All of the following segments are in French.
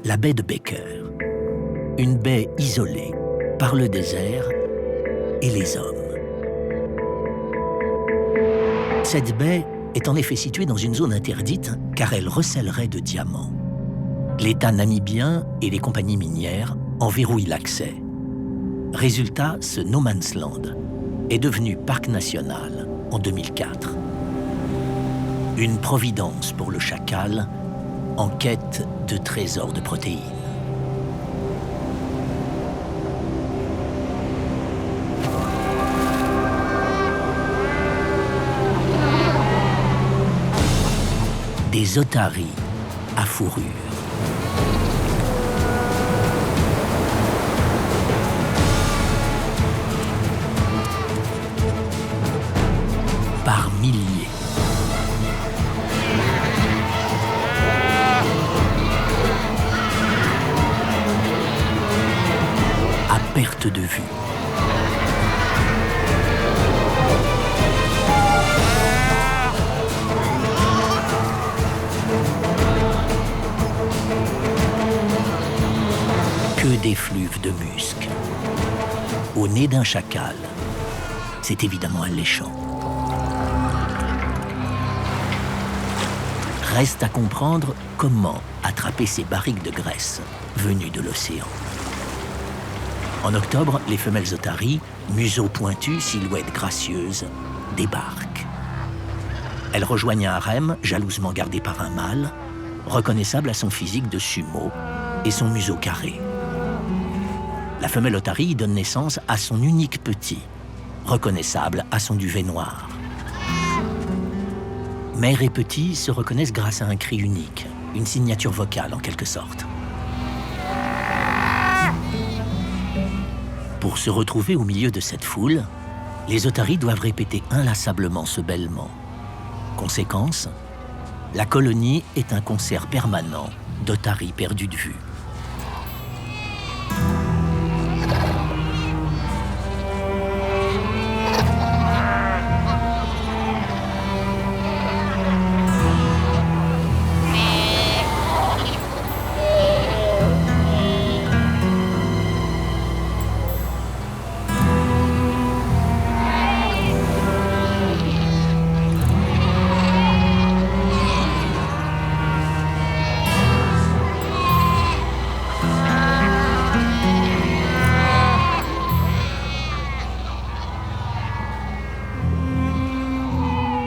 la baie de Baker. Une baie isolée par le désert et les hommes. Cette baie est en effet située dans une zone interdite car elle recèlerait de diamants. L'État namibien et les compagnies minières en verrouillent l'accès. Résultat, ce no man's land est devenu parc national en 2004. Une providence pour le chacal en quête de trésors de protéines. Des otaries à fourrure. Par milliers. À perte de vue. Que d'effluves de musc. Au nez d'un chacal, c'est évidemment alléchant. Reste à comprendre comment attraper ces barriques de graisse venues de l'océan. En octobre, les femelles otaries, museau pointu, silhouette gracieuse, débarquent. Elles rejoignent un harem jalousement gardé par un mâle, reconnaissable à son physique de sumo et son museau carré. La femelle otarie donne naissance à son unique petit, reconnaissable à son duvet noir. Mère et petit se reconnaissent grâce à un cri unique, une signature vocale en quelque sorte. Pour se retrouver au milieu de cette foule, les otaries doivent répéter inlassablement ce bêlement. Conséquence, la colonie est un concert permanent d'otaries perdues de vue.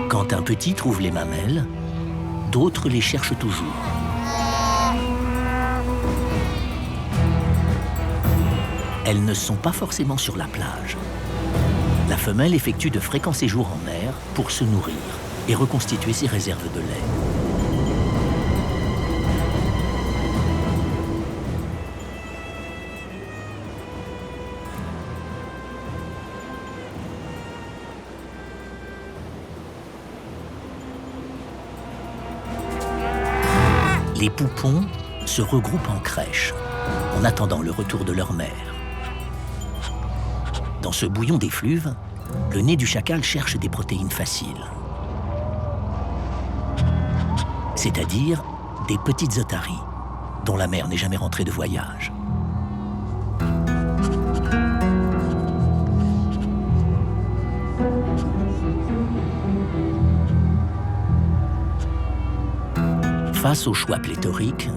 Quand un petit trouve les mamelles, d'autres les cherchent toujours. Elles ne sont pas forcément sur la plage. La femelle effectue de fréquents séjours en mer pour se nourrir et reconstituer ses réserves de lait. Les poupons se regroupent en crèche, en attendant le retour de leur mère. Dans ce bouillon d'effluves, le nez du chacal cherche des protéines faciles. C'est-à-dire des petites otaries, dont la mère n'est jamais rentrée de voyage. Face au choix pléthorique,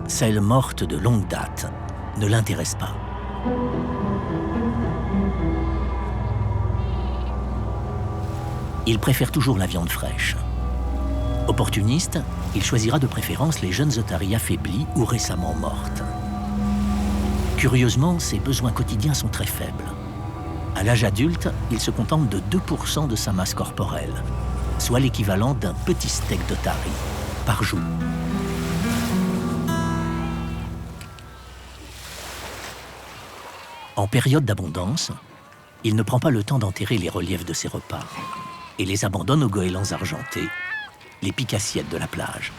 celle morte de longue date ne l'intéresse pas. Il préfère toujours la viande fraîche. Opportuniste, il choisira de préférence les jeunes otaries affaiblies ou récemment mortes. Curieusement, ses besoins quotidiens sont très faibles. À l'âge adulte, il se contente de 2% de sa masse corporelle, soit l'équivalent d'un petit steak d'otarie par jour. En période d'abondance, il ne prend pas le temps d'enterrer les reliefs de ses repas et les abandonne aux goélands argentés, les pique-assiettes de la plage.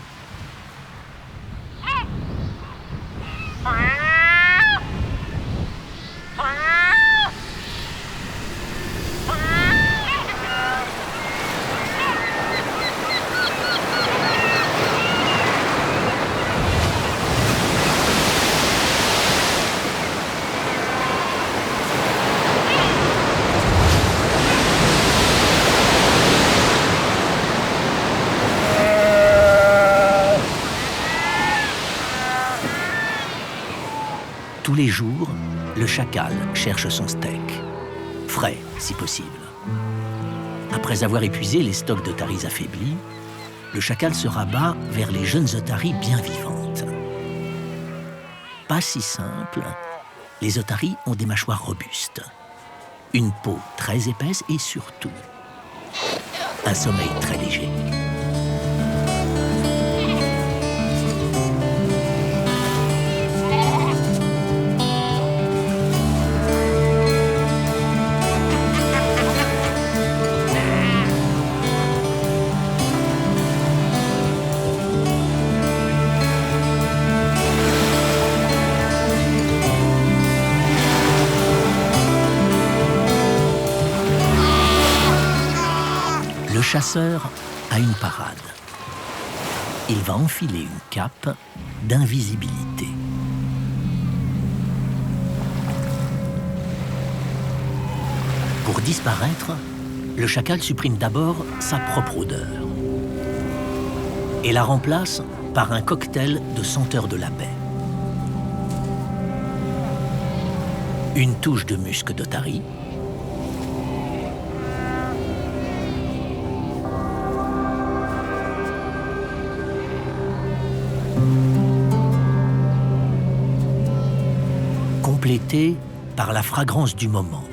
Tous les jours, le chacal cherche son steak, frais si possible. Après avoir épuisé les stocks d'otaries affaiblis, le chacal se rabat vers les jeunes otaries bien vivantes. Pas si simple, les otaries ont des mâchoires robustes, une peau très épaisse et surtout, un sommeil très léger. Le chasseur a une parade. Il va enfiler une cape d'invisibilité. Pour disparaître, le chacal supprime d'abord sa propre odeur et la remplace par un cocktail de senteurs de la baie. Une touche de musc d'otarie, complétée par la fragrance du moment,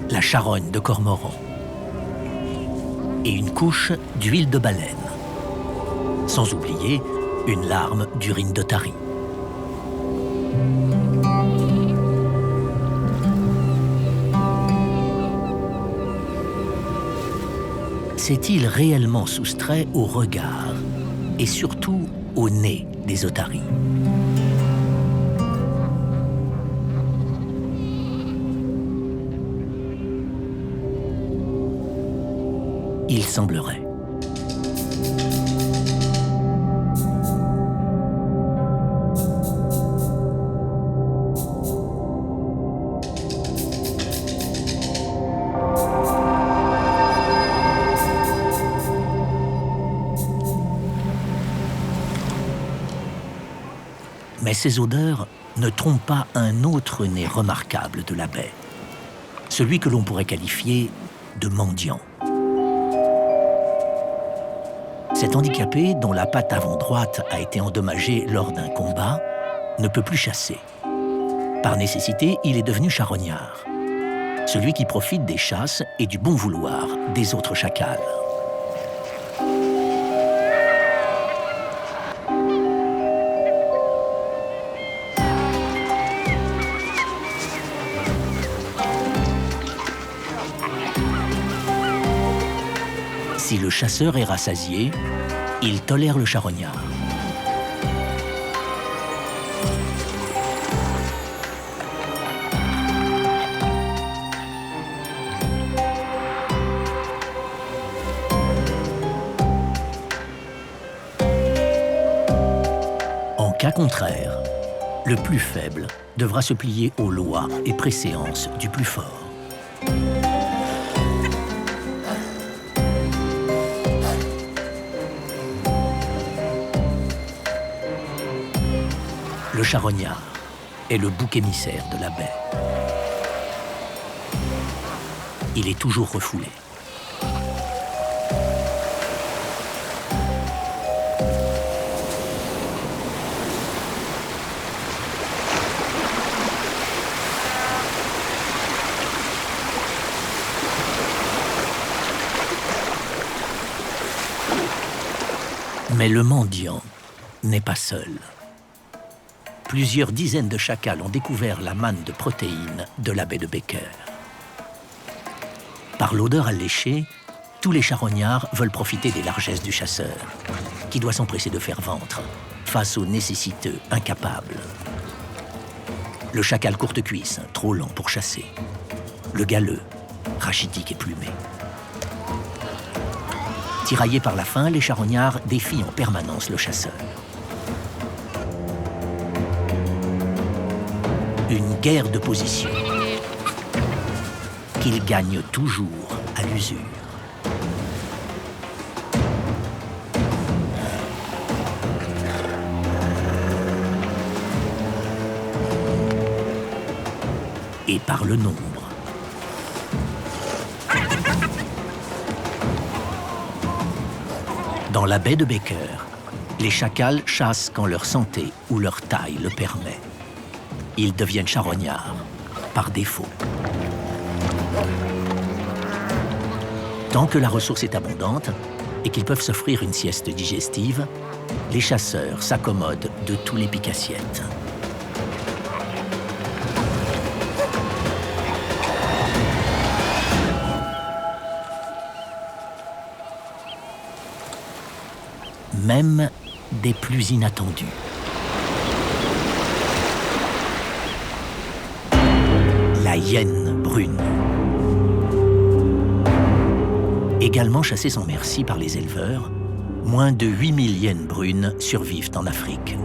la charogne de cormoran et une couche d'huile de baleine, sans oublier une larme d'urine d'otarie. S'est-il réellement soustrait au regard et surtout au nez des otaries? Il semblerait. Mais ces odeurs ne trompent pas un autre nez remarquable de la baie, celui que l'on pourrait qualifier de mendiant. Cet handicapé, dont la patte avant droite a été endommagée lors d'un combat, ne peut plus chasser. Par nécessité, il est devenu charognard, celui qui profite des chasses et du bon vouloir des autres chacals. Si le chasseur est rassasié, il tolère le charognard. En cas contraire, le plus faible devra se plier aux lois et préséances du plus fort. Le charognard est le bouc émissaire de la baie. Il est toujours refoulé. Mais le mendiant n'est pas seul. Plusieurs dizaines de chacals ont découvert la manne de protéines de la baie de Becker. Par l'odeur alléchée, tous les charognards veulent profiter des largesses du chasseur, qui doit s'empresser de faire ventre face aux nécessiteux incapables. Le chacal courte-cuisse, trop lent pour chasser. Le galeux, rachitique et plumé. Tiraillés par la faim, les charognards défient en permanence le chasseur. Une guerre de position qu'ils gagnent toujours à l'usure. et par le nombre. Dans la baie de Baker, les chacals chassent quand leur santé ou leur taille le permet. Ils deviennent charognards, par défaut. Tant que la ressource est abondante et qu'ils peuvent s'offrir une sieste digestive, les chasseurs s'accommodent de tous les pique-assiettes. Même des plus inattendus. La hyène brune. Également chassée sans merci par les éleveurs, moins de 8000 hyènes brunes survivent en Afrique.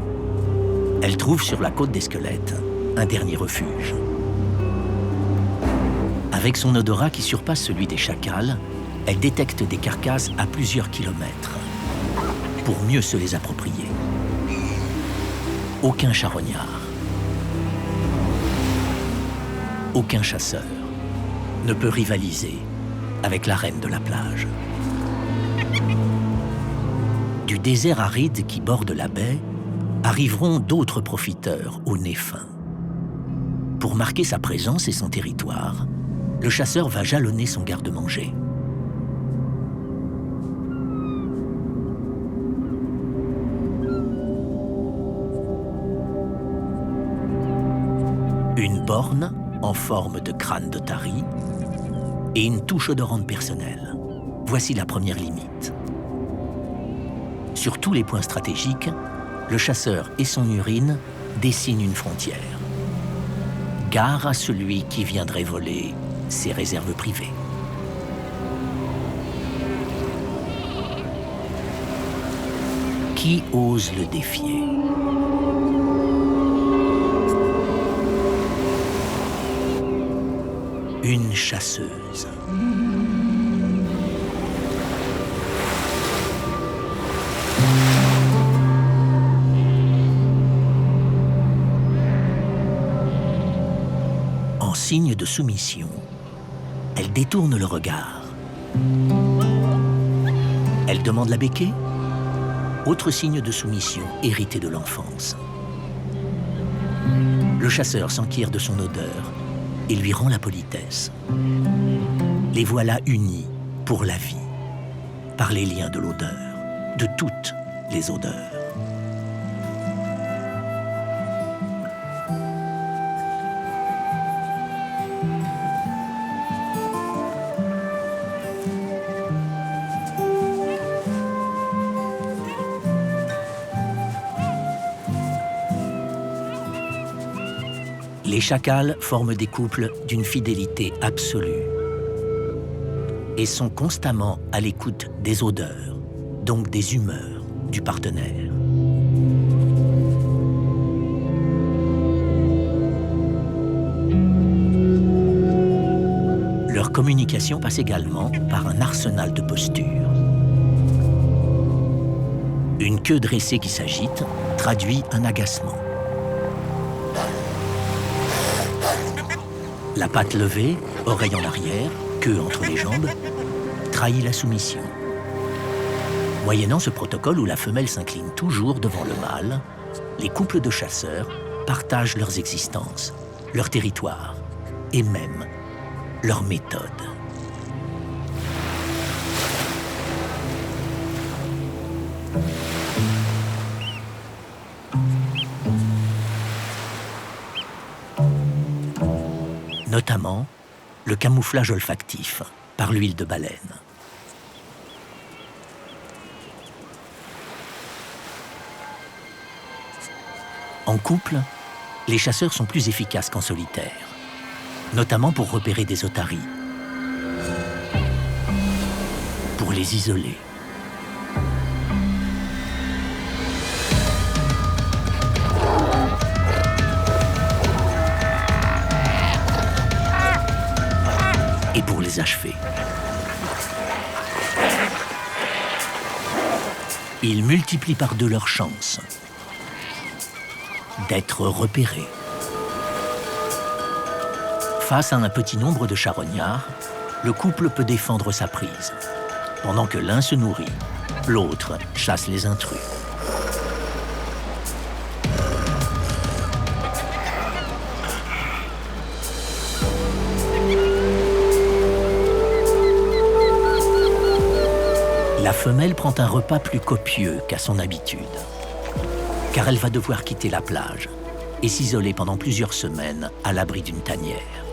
Elles trouvent sur la côte des Squelettes un dernier refuge. Avec son odorat qui surpasse celui des chacals, elle détecte des carcasses à plusieurs kilomètres pour mieux se les approprier. Aucun charognard, aucun chasseur ne peut rivaliser avec la reine de la plage. Du désert aride qui borde la baie, arriveront d'autres profiteurs au nez fin. Pour marquer sa présence et son territoire, le chasseur va jalonner son garde-manger. Une borne en forme de crâne d'otarie et une touche odorante personnelle. Voici la première limite. Sur tous les points stratégiques, le chasseur et son urine dessinent une frontière. Gare à celui qui viendrait voler ses réserves privées. Qui ose le défier ? Une chasseuse. En signe de soumission, elle détourne le regard. Elle demande la béquée, autre signe de soumission hérité de l'enfance. Le chasseur s'enquiert de son odeur et lui rend la politesse. Les voilà unis pour la vie, par les liens de l'odeur, de toutes les odeurs. Les chacals forment des couples d'une fidélité absolue et sont constamment à l'écoute des odeurs, donc des humeurs du partenaire. Leur communication passe également par un arsenal de postures. Une queue dressée qui s'agite traduit un agacement. La patte levée, oreille en arrière, queue entre les jambes, trahit la soumission. Moyennant ce protocole où la femelle s'incline toujours devant le mâle, les couples de chasseurs partagent leurs existences, leur territoire et même leur méthode. Notamment le camouflage olfactif par l'huile de baleine. En couple, les chasseurs sont plus efficaces qu'en solitaire, notamment pour repérer des otaries, pour les isoler. Et pour les achever. Ils multiplient par deux leurs chances d'être repérés. Face à un petit nombre de charognards, le couple peut défendre sa prise. Pendant que l'un se nourrit, l'autre chasse les intrus. La femelle prend un repas plus copieux qu'à son habitude, car elle va devoir quitter la plage et s'isoler pendant plusieurs semaines à l'abri d'une tanière.